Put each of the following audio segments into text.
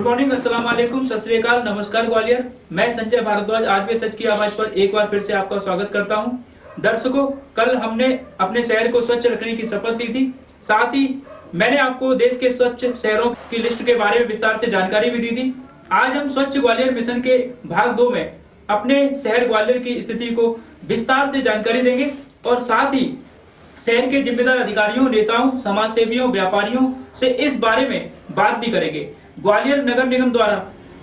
Good morning, अस्सलाम वालेकुम, सत श्री अकाल, नमस्कार ग्वालियर। मैं संजय भारद्वाज आरबीआई सच की आवाज पर एक बार फिर से आपका स्वागत करता हूं। दर्शकों, कल हमने अपने शहर को स्वच्छ रखने की शपथ ली थी। साथ ही मैंने आपको देश के स्वच्छ शहरों की लिस्ट के बारे में विस्तार से जानकारी भी दी थी। आज हम स्वच्छ ग्वालियर मिशन के भाग 2 में अपने शहर ग्वालियर की स्थिति को विस्तार से जानकारी देंगे और साथ ही शहर के जिम्मेदार अधिकारियों, नेताओं, समाज सेवियों, व्यापारियों से इस बारे में बात भी करेंगे। ग्वालियर नगर निगम द्वारा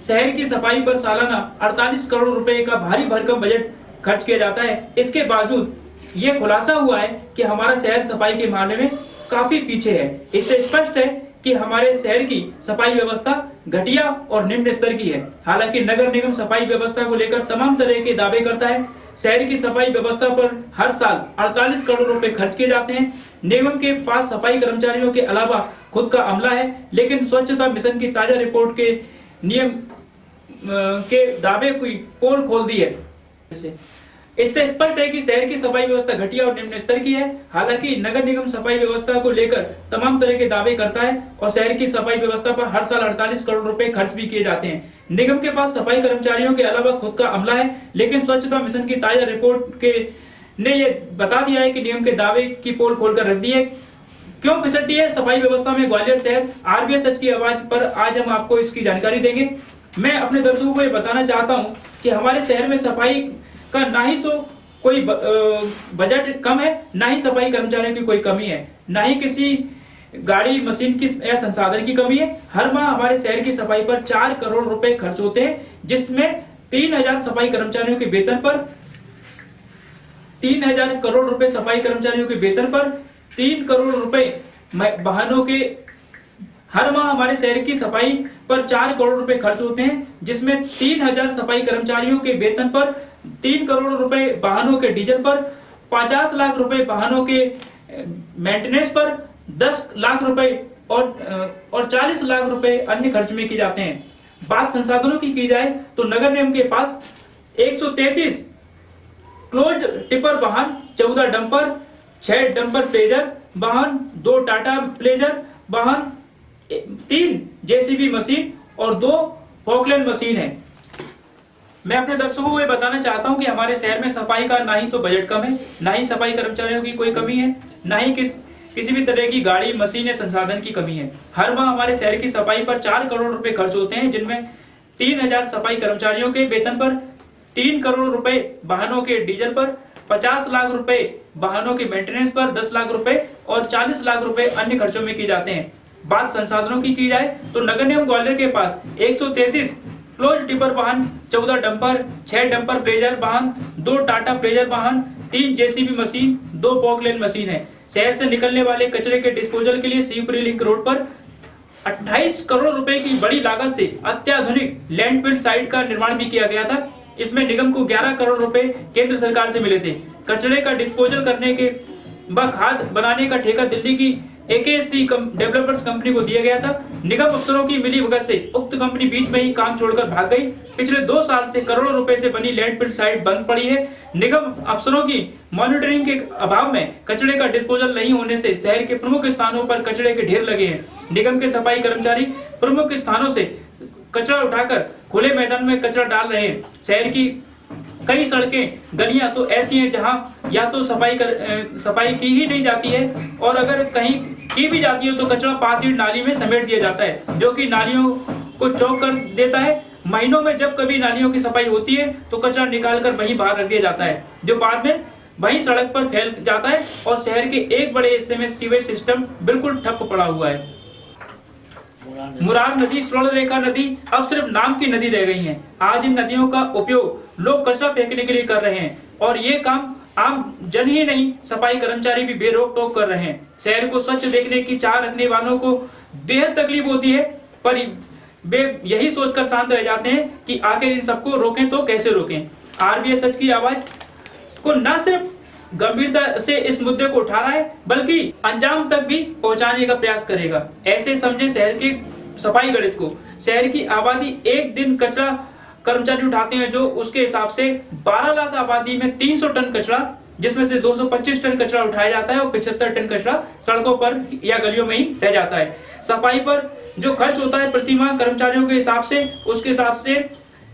शहर की सफाई पर सालाना 48 करोड़ रुपए का भारी भरकम बजट खर्च किया जाता है। इसके बावजूद ये खुलासा हुआ है कि हमारा शहर सफाई के मामले में काफी पीछे है। इससे स्पष्ट है कि हमारे शहर की सफाई व्यवस्था घटिया और निम्न स्तर की है। हालांकि नगर निगम सफाई व्यवस्था को लेकर तमाम तरह के दावे करता है। शहर की सफाई व्यवस्था पर हर साल 48 करोड़ रुपए खर्च किए जाते हैं। निगम के पास सफाई कर्मचारियों के अलावा खुद का अमला है, लेकिन स्वच्छता मिशन की ताजा रिपोर्ट के नियम के दावे की पोल खोल दी है। इससे स्पष्ट है कि शहर की सफाई व्यवस्था घटिया और निम्न स्तर की है। हालांकि नगर निगम सफाई व्यवस्था को लेकर तमाम तरह के दावे करता है और शहर की सफाई व्यवस्था पर हर साल 48 करोड़ रुपए खर्च भी किए जाते हैं। निगम के पास सफाई कर्मचारियों के अलावा खुद का अमला है, लेकिन स्वच्छता मिशन की ताजा रिपोर्ट ने ये बता दिया है कि निगम के दावे की पोल खोलकर रख दी है। क्यों फिसड्डी है सफाई व्यवस्था में ग्वालियर शहर? आरबीआई सच की आवाज पर आज हम आपको इसकी जानकारी देंगे। मैं अपने दर्शकों को ये बताना चाहता हूँ कि हमारे शहर में सफाई का ना ही तो कोई बजट कम है, ना ही सफाई कर्मचारियों की कोई कमी है, ना ही किसी गाड़ी मशीन की या संसाधन की कमी है। हर माह हमारे शहर की सफाई पर 4 करोड़ रुपए खर्च होते हैं, जिसमें 3000 सफाई कर्मचारियों के वेतन पर 3000 करोड़ रुपए सफाई कर्मचारियों के वेतन पर 3 करोड़ रुपए वाहनों के हर माह हमारे शहर की सफाई पर 4 करोड़ रुपए खर्च होते हैं, जिसमें 3000 सफाई कर्मचारियों के वेतन पर 3 करोड़ रुपए वाहनों के डीजल पर 50 लाख रुपए वाहनों के मेंटेनेंस पर 10 लाख रुपए और 40 लाख रुपए अन्य खर्च में किए जाते हैं। बात संसाधनों की जाए तो नगर निगम के पास 133 क्लोज टिपर वाहन, 14 डंपर, 6 डंपर प्लेजर वाहन, 2 टाटा प्लेजर वाहन, 3 जेसीबी मशीन और 2 फॉकलैंड मशीन है। मैं अपने दर्शकों को ये बताना चाहता हूं कि हमारे शहर में सफाई का ना ही तो बजट कम है, ना ही सफाई कर्मचारियों की कोई कमी है, ना ही किसी भी तरह की गाड़ी मशीन या संसाधन की कमी है। हर माह हमारे शहर की सफाई पर 4 करोड़ रुपए खर्च होते हैं, जिनमें 3000 सफाई कर्मचारियों के वेतन पर, 3 करोड़ रुपए वाहनों के डीजल पर, 50 लाख रुपए वाहनों के मेंटेनेंस पर, 10 लाख रुपए और 40 लाख रुपए अन्य खर्चों में किए जाते हैं। बात संसाधनों की जाए तो नगर निगम ग्वालियर के पास 133 क्लोज टिपर वाहन, 14 डंपर, 6 डंपर प्लेजर वाहन, 2 टाटा प्लेजर वाहन, 3 जेसीबी मशीन, 2 पॉकलैंड मशीन है। शहर से निकलने वाले कचरे के डिस्पोजल के लिए शिवपुरी लिंक रोड पर 28 करोड़ रुपए की बड़ी लागत से अत्याधुनिक लैंडफिल साइट का निर्माण भी किया गया था। इसमें निगम को 11 करोड़ रुपए केंद्र सरकार से मिले थे। कचरे का डिस्पोजल करने के व खाद बनाने का ठेका दिल्ली की AKC डेवलपर्स कंपनी को दिया गया था। निगम अफसरों की मिलीभगत से उक्त कंपनी बीच में ही काम छोड़कर भाग गई। पिछले 2 साल से करोड़ों रुपए से बनी लैंडफिल साइट बंद पड़ी है। निगम अफसरों की मॉनिटरिंग के अभाव में कचरे का डिस्पोजल नहीं होने से शहर के प्रमुख स्थानों पर कचरे के ढेर लगे हैं। निगम के सफाई कर्मचारी प्रमुख स्थानों से कचरा उठाकर खुले मैदान में कचरा डाल रहे हैं। शहर की कई सड़कें, गलियां तो ऐसी हैं जहां या तो सफाई की ही नहीं जाती है, और अगर कहीं की भी जाती है तो कचरा पास ही नाली में समेट दिया जाता है, जो कि नालियों को चौक कर देता है। महीनों में जब कभी नालियों की सफाई होती है तो कचरा निकालकर वहीं बाहर रख दिया जाता है, जो बाद में वहीं सड़क पर फैल जाता है और शहर के एक बड़े हिस्से में सीवेज सिस्टम बिल्कुल ठप पड़ा हुआ है। मुरार नदी, स्वर्ण रेखा नदी अब सिर्फ नाम की नदी रह गई हैं। आज इन नदियों का उपयोग लोग कचरा फेंकने के लिए कर रहे हैं, और ये काम आम जन ही नहीं, सफाई कर्मचारी भी बेरोक टोक कर रहे हैं। शहर को स्वच्छ देखने की चाह रखने वालों को बेहद तकलीफ होती है, पर वे यही सोचकर शांत रह जाते हैं कि आखिर इन सबको रोकें तो कैसे रोकें। आरबीआई सच की आवाज को न सिर्फ गंभीरता से इस मुद्दे को उठा रहा है, बल्कि अंजाम तक भी पहुंचाने का प्रयास करेगा। ऐसे समझे शहर के सफाई गणित को। शहर की आबादी एक दिन कचरा कर्मचारी उठाते हैं, जो उसके हिसाब से 12 लाख आबादी में 300 टन कचरा, जिसमें से 225 टन कचरा उठाया जाता है और 75 टन कचरा सड़कों पर या गलियों में ही रह जाता है। सफाई पर जो खर्च होता है प्रति माह कर्मचारियों के हिसाब से, उसके हिसाब से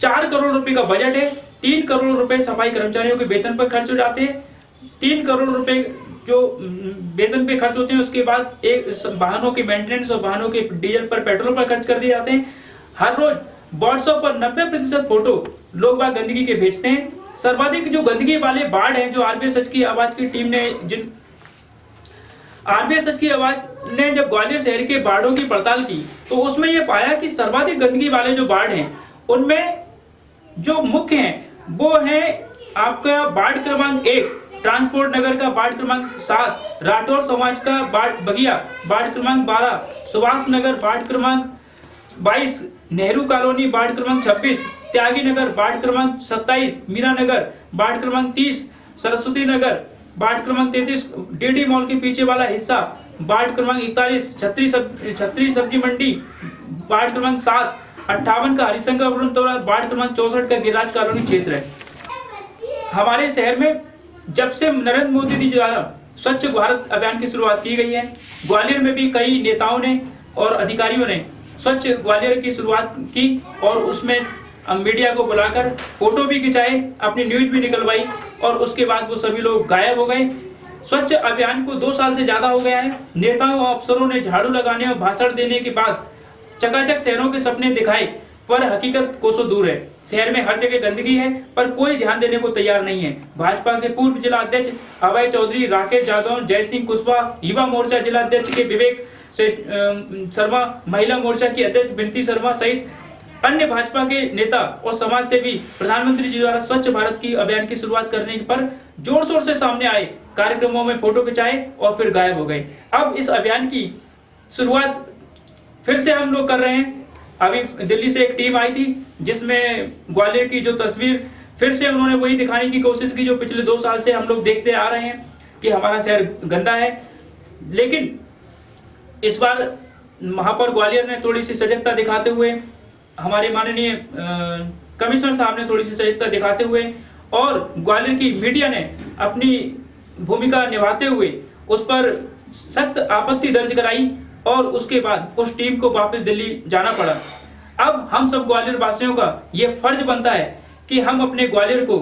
4 करोड़ रुपए का बजट है। 3 करोड़ रुपए सफाई कर्मचारियों के वेतन पर खर्च हो जाते हैं। 3 करोड़ रुपए जो वेतन पे खर्च होते हैं, उसके बाद एक वाहनों के मेंटेनेंस और वाहनों के डीजल पर, पेट्रोल पर खर्च कर दिए जाते हैं। हर रोज व्हाट्सएप पर 90% फोटो लोग बाग गंदगी के भेजते हैं। सर्वाधिक जो गंदगी वाले वार्ड हैं, जो आरबीएस सच की आवाज की टीम ने आरबीएस सच की आवाज ने जब ग्वालियर शहर के वार्डों की पड़ताल की, तो उसमें यह पाया कि सर्वाधिक गंदगी वाले जो वार्ड हैं, उनमें जो मुख्य हैं वो है आपका वार्ड क्रमांक 1 ट्रांसपोर्ट नगर का, वार्ड क्रमांक 7 राठौर समाज का वार्ड बगिया, वार्ड क्रमांक 12 सुभाष नगर, वार्ड क्रमांक 22 नेहरू कॉलोनी, वार्ड क्रमांक 26 त्यागी नगर, वार्ड क्रमांक 27 मीरा नगर, वार्ड क्रमांक 30 सरस्वती नगर, वार्ड क्रमांक 33 डीडी मॉल के पीछे वाला हिस्सा, वार्ड क्रमांक 41 छतरी सब्जी मंडी, वार्ड क्रमांक 7 58 का हरिशंकरपुरम तोड़ा, वार्ड क्रमांक 64 का गिरिराज कॉलोनी क्षेत्र है। हमारे शहर में जब से नरेंद्र मोदी जी द्वारा स्वच्छ भारत अभियान की शुरुआत की गई है, ग्वालियर में भी कई नेताओं ने और अधिकारियों ने स्वच्छ ग्वालियर की शुरुआत की और उसमें मीडिया को बुलाकर फोटो भी खिंचाए, अपनी न्यूज भी निकलवाई और उसके बाद वो सभी लोग गायब हो गए। स्वच्छ अभियान को 2 साल से ज्यादा हो गया है। नेताओं और अफसरों ने झाड़ू लगाने और भाषण देने के बाद चकाचक शहरों के सपने दिखाए, पर हकीकत कोसों दूर है। शहर में हर जगह गंदगी है, पर कोई ध्यान देने को तैयार नहीं है। भाजपा के पूर्व जिला अध्यक्ष अभय चौधरी, राकेश यादव, जयसिंह कुशवाहा, युवा मोर्चा जिला अध्यक्ष के विवेक शर्मा, महिला मोर्चा की अध्यक्ष विनती शर्मा सहित अन्य भाजपा के नेता और समाज सेवी प्रधानमंत्री जी द्वारा स्वच्छ भारत की अभियान की शुरुआत करने पर जोर शोर से सामने आए, कार्यक्रमों में फोटो खिंचाए और फिर गायब हो गए। अब इस अभियान की शुरुआत फिर से हम लोग कर रहे हैं। अभी दिल्ली से एक टीम आई थी जिसमें ग्वालियर की जो तस्वीर फिर से उन्होंने वही दिखाने की कोशिश की जो पिछले 2 साल से हम लोग देखते आ रहे हैं कि हमारा शहर गंदा है। लेकिन इस बार महापौर ग्वालियर ने थोड़ी सी सजगता दिखाते हुए, हमारे माननीय कमिश्नर साहब ने थोड़ी सी सजगता दिखाते हुए और ग्वालियर की मीडिया ने अपनी भूमिका निभाते हुए उस पर सख्त आपत्ति दर्ज कराई और उसके बाद उस टीम को वापस दिल्ली जाना पड़ा। अब हम सब ग्वालियर वासियों का ये फर्ज बनता है कि हम अपने ग्वालियर को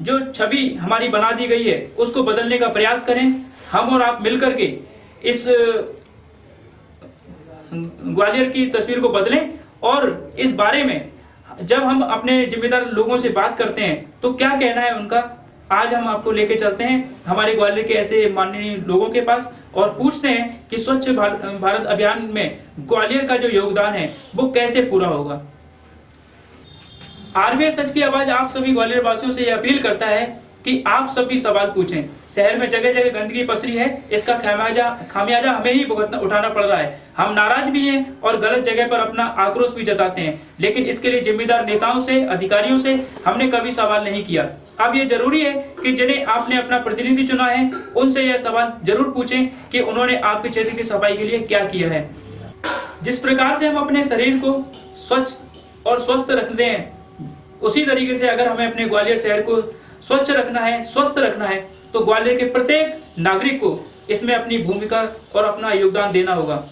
जो छवि हमारी बना दी गई है उसको बदलने का प्रयास करें। हम और आप मिलकर के इस ग्वालियर की तस्वीर को बदलें और इस बारे में जब हम अपने जिम्मेदार लोगों से बात करते हैं तो क्या कहना है उनका, आज हम आपको लेके चलते हैं हमारे ग्वालियर के ऐसे माननीय लोगों के पास और पूछते हैं कि स्वच्छ भारत अभियान में ग्वालियर का जो योगदान है वो कैसे पूरा होगा। आरबीएस सच की आवाज आप सभी ग्वालियर वासियों से यह अपील करता है कि आप सभी सवाल पूछें। शहर में जगह जगह गंदगी पसरी है, इसका खामियाजा हमें ही उठाना पड़ रहा है। हम नाराज भी हैं और गलत जगह पर अपना आक्रोश भी जताते हैं, लेकिन इसके लिए जिम्मेदार नेताओं से, अधिकारियों से हमने कभी सवाल नहीं किया। अब ये जरूरी है कि जिन्हें आपने अपना प्रतिनिधि चुना है उनसे यह सवाल जरूर पूछें कि उन्होंने आपके क्षेत्र की सफाई के लिए क्या किया है। जिस प्रकार से हम अपने शरीर को स्वच्छ और स्वस्थ रखते हैं, उसी तरीके से अगर हमें अपने ग्वालियर शहर को स्वच्छ रखना है, स्वस्थ रखना है, तो ग्वालियर के प्रत्येक नागरिक को इसमें अपनी भूमिका और अपना योगदान देना होगा।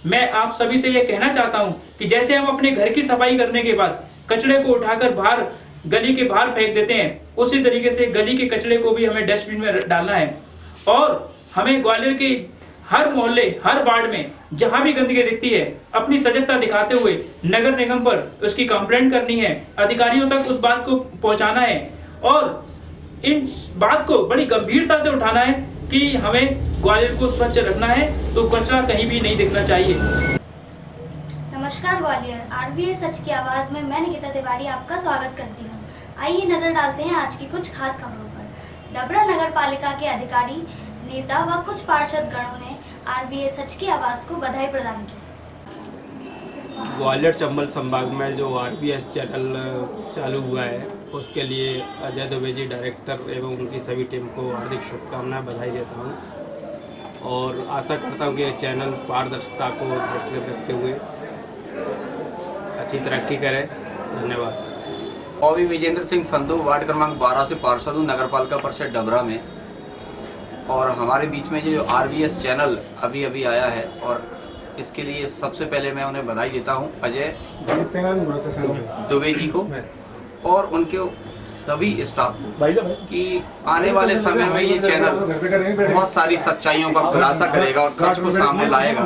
मैं आप सभी से यह कहना चाहता हूं कि जैसे हम अपने घर की सफाई करने के बाद कचरे को उठाकर बाहर गली के बाहर फेंक देते हैं, उसी तरीके से गली के कचरे को भी हमें डस्टबिन में डालना है और हमें ग्वालियर के हर मोहल्ले, हर वार्ड में जहां भी गंदगी दिखती है अपनी सजगता दिखाते हुए नगर निगम पर उसकी कंप्लेंट करनी है, अधिकारियों तक उस बात को पहुंचाना है और इन बात को बड़ी गंभीरता से उठाना है कि हमें ग्वालियर को स्वच्छ रखना है, तो कचरा कहीं भी नहीं दिखना चाहिए। नमस्कार ग्वालियर, आरबीएस सच की आवाज में मैं निकिता तिवारी आपका स्वागत करती हूँ। आइए नजर डालते हैं आज की कुछ खास खबरों पर। डबरा नगर पालिका के अधिकारी, नेता व कुछ पार्षद गणों ने आरबीएस सच की आवाज को बधाई प्रदान की। ग्वालियर चंबल संभाग में जो आरबीएस चैनल चालू हुआ है उसके लिए अजय दुबे जी डायरेक्टर एवं उनकी सभी टीम को हार्दिक शुभकामनाएं, बधाई देता हूं और आशा करता हूं कि ये चैनल पारदर्शिता को दृष्टि में रखते हुए अच्छी तरक्की करे। धन्यवाद। और विजेंद्र सिंह संधू, वार्ड क्रमांक 12 से पार्षद हूँ, नगर पालिका परिषद डबरा में। और हमारे बीच में जो आरबीएस चैनल अभी आया है और इसके लिए सबसे पहले मैं उन्हें बधाई देता हूं, अजय दुबे जी को और उनके सभी स्टाफ कि आने वाले समय में ये चैनल बहुत सारी सच्चाइयों का खुलासा करेगा और सच को सामने लाएगा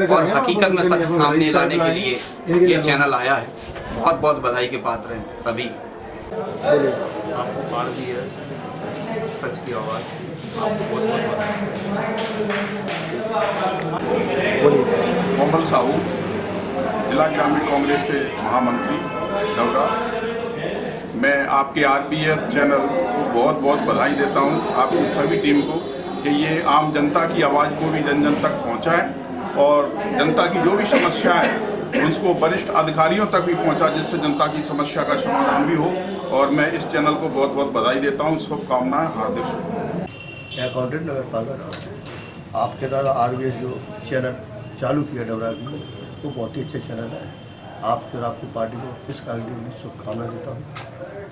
और हकीकत में सच सामने लाने के लिए ये चैनल आया है। बहुत बहुत बधाई के पात्र हैं सभी। आपको RBS सच की आवाज़ आपको बहुत बहुत कोमल साहू, जिला ग्रामीण कांग्रेस के महामंत्री डबरा। मैं आपके RBS चैनल को बहुत बहुत बधाई देता हूं, आपकी सभी टीम को, कि ये आम जनता की आवाज़ को भी जन जन तक पहुंचाएं और जनता की जो भी समस्या है उसको वरिष्ठ अधिकारियों तक भी पहुंचा, जिससे जनता की समस्या का समाधान भी हो। और मैं इस चैनल को बहुत बहुत बधाई देता हूं, शुभकामनाएं, हार्दिक शुभकामनाएं। अकाउंटेंट नगर पालिका आपके द्वारा RBS जो चैनल चालू किया डबरा की, वो बहुत ही अच्छे चैनल है। आपकी और आपकी पार्टी को इस कार्य के लिए शुभकामनाएं देता हूँ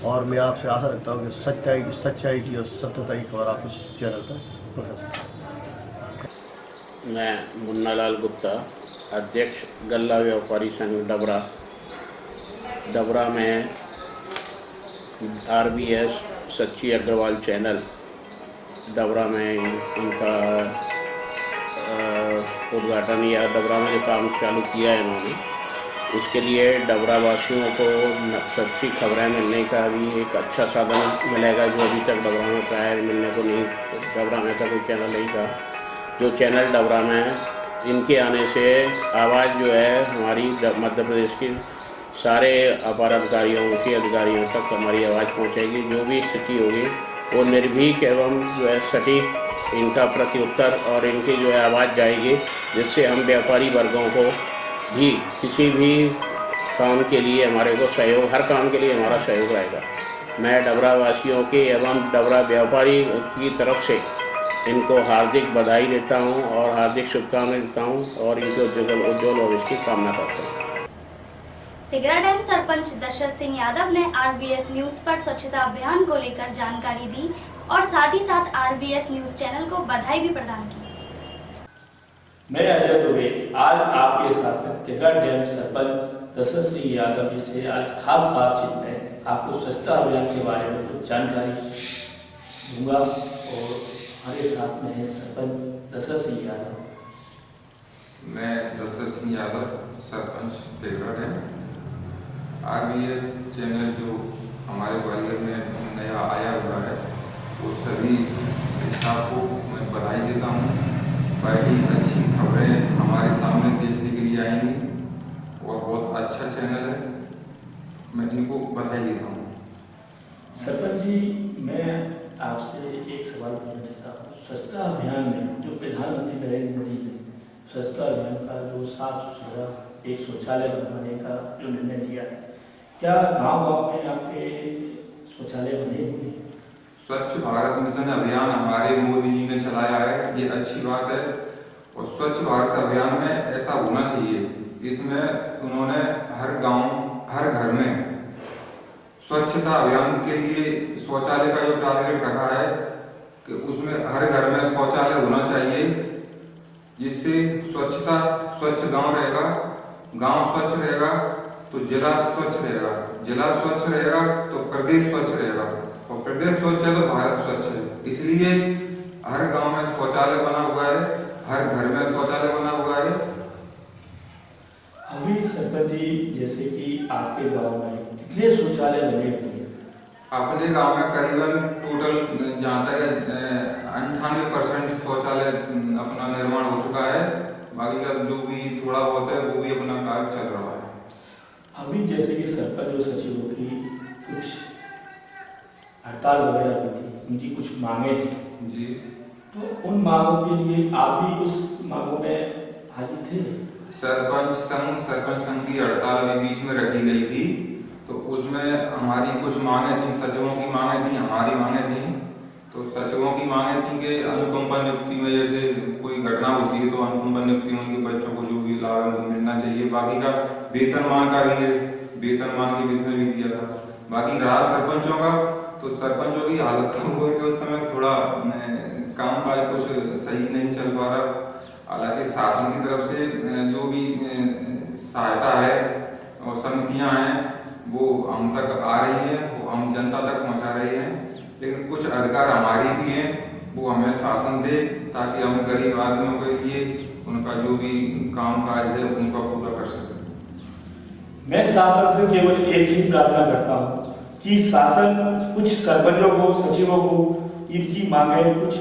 और मैं आपसे आशा रखता हूँ कि सच्चाई की और सत्यता की खबर आप इस चैनल पर प्रकाशित करें। मैं मुन्नालाल गुप्ता, अध्यक्ष गल्ला व्यापारी संघ डबरा में RBS सच्ची अग्रवाल चैनल डबरा में इनका उद्घाटन या डबरा में जो काम चालू किया है इन्होंने, इसके लिए डबरा वासियों को सच्ची खबरें मिलने का भी एक अच्छा साधन मिलेगा, जो अभी तक डबरा में प्राय मिलने को नहीं, डबरा में का कोई चैनल नहीं था। जो चैनल डबरा में इनके आने से आवाज़ जो है हमारी मध्य प्रदेश की सारे अपार अधिकारियों के अधिकारियों तक हमारी आवाज़ पहुंचेगी। जो भी स्थिति होगी वो निर्भीक एवं जो है सटीक इनका प्रत्युत्तर और इनकी जो है आवाज़ जाएगी, जिससे हम व्यापारी वर्गों को भी किसी भी काम के लिए हमारे को सहयोग, हर काम के लिए हमारा सहयोग रहेगा। मैं डबरा वासियों के एवं डबरा व्यापारी की तरफ से इनको हार्दिक बधाई देता हूं और हार्दिक शुभकामनाएं देता हूं और इनके उज्ज्वल भविष्य की कामना करता हूं। तिगरा डैम सरपंच दशरथ सिंह यादव ने RBS न्यूज़ पर स्वच्छता अभियान को लेकर जानकारी दी और साथ ही साथ RBS न्यूज़ चैनल को बधाई भी प्रदान की। मैं अजय दुबे आज आपके साथ में तिगरा डैम सरपंच दशरथ सिंह यादव जी से आज खास बातचीत में आपको स्वच्छता अभियान के बारे में कुछ जानकारी दूंगा और हमारे साथ में है सरपंच दशरथ सिंह यादव। मैं Dashrath Singh Yadav, sarpanch Tigra dam. RBS channel जो हमारे ग्वालियर में नया आया हुआ है, वो सभी स्टाफ को मैं बधाई देता हूँ। बड़ी अच्छी खबरें हमारे सामने देखने के लिए आएंगी और बहुत अच्छा चैनल है, मैं इनको बधाई देता हूँ। सरपंच जी, मैं आपसे एक सवाल करना चाहता हूँ। स्वच्छता अभियान में जो प्रधानमंत्री नरेंद्र मोदी ने स्वच्छता अभियान का जो साफ सुथरा एक शौचालय बनवाने का जो निर्णय लिया है, क्या गांव-गांव में आपके शौचालय बने हुए हैं? स्वच्छ भारत मिशन अभियान हमारे मोदी जी ने चलाया है, ये अच्छी बात है और स्वच्छ भारत अभियान में ऐसा होना चाहिए। इसमें उन्होंने हर गांव, हर घर में स्वच्छता अभियान के लिए शौचालय का जो टारगेट रखा है कि उसमें हर घर में शौचालय होना चाहिए, जिससे स्वच्छ गांव रहेगा, गांव स्वच्छ रहेगा तो जिला स्वच्छ रहेगा, जिला स्वच्छ रहेगा तो प्रदेश स्वच्छ रहेगा और प्रदेश स्वच्छ है तो भारत स्वच्छ है। इसलिए हर गांव में शौचालय बना हुआ है, हर घर में शौचालय बना हुआ है। अभी सरपंच जी, जैसे कि आपके गांव में कितने शौचालय बने हुए हैं? अपने गांव में करीबन टोटल जहाँ तक 98% शौचालय अपना निर्माण हो चुका है, बाकी का जो भी थोड़ा बहुत है वो भी अपना कार्य चल रहा है। अभी जैसे कि सरपंच और सचिवों की कुछ हड़ताल वगैरह हुई थी, उनकी कुछ मांगे थी जी, तो उन मांगों के लिए आप भी उस मांगों में हाजिर थे? सरपंच संघ की हड़ताल अभी बीच में रखी गई थी, तो उसमें हमारी कुछ मांगे थी, सचिवों की मांगे थी, हमारी मांगे थी। तो सचिवों की मांगे थी कि अनुकंपा नियुक्ति में जैसे कोई घटना होती है तो अनुकंपा नियुक्ति में उनके बच्चों को जो भी लाभ है वो मिलना चाहिए। बाकी का वेतनमान का भी है, वेतनमान के बीच में भी दिया था। बाकी रहा सरपंचों का, तो सरपंचों की हालत तो वो है कि उस समय थोड़ा काम काज कुछ सही नहीं चल पा रहा। हालांकि शासन की तरफ से जो भी सहायता है और समितियां हैं वो हम तक आ रही हैं, वो हम जनता तक पहुंचा रही हैं, लेकिन कुछ अधिकार हमारी भी हैं, वो हमें शासन दे ताकि हम गरीब आदमियों के लिए उनका जो भी काम काज है उनका पूरा कर सकें। मैं शासन से केवल एक ही प्रार्थना करता हूँ कि शासन कुछ सरपंचों को, सचिवों को इनकी मांगे कुछ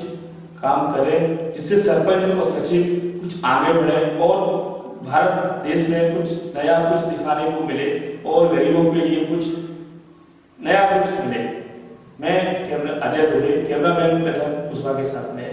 काम करे, जिससे सरपंच और सचिव कुछ आगे बढ़े और भारत देश में कुछ नया कुछ दिखाने को मिले और गरीबों के लिए कुछ नया कुछ मिले। मैं अजय दुबे, कैमरामैन प्रथम पुष्पा के साथ में।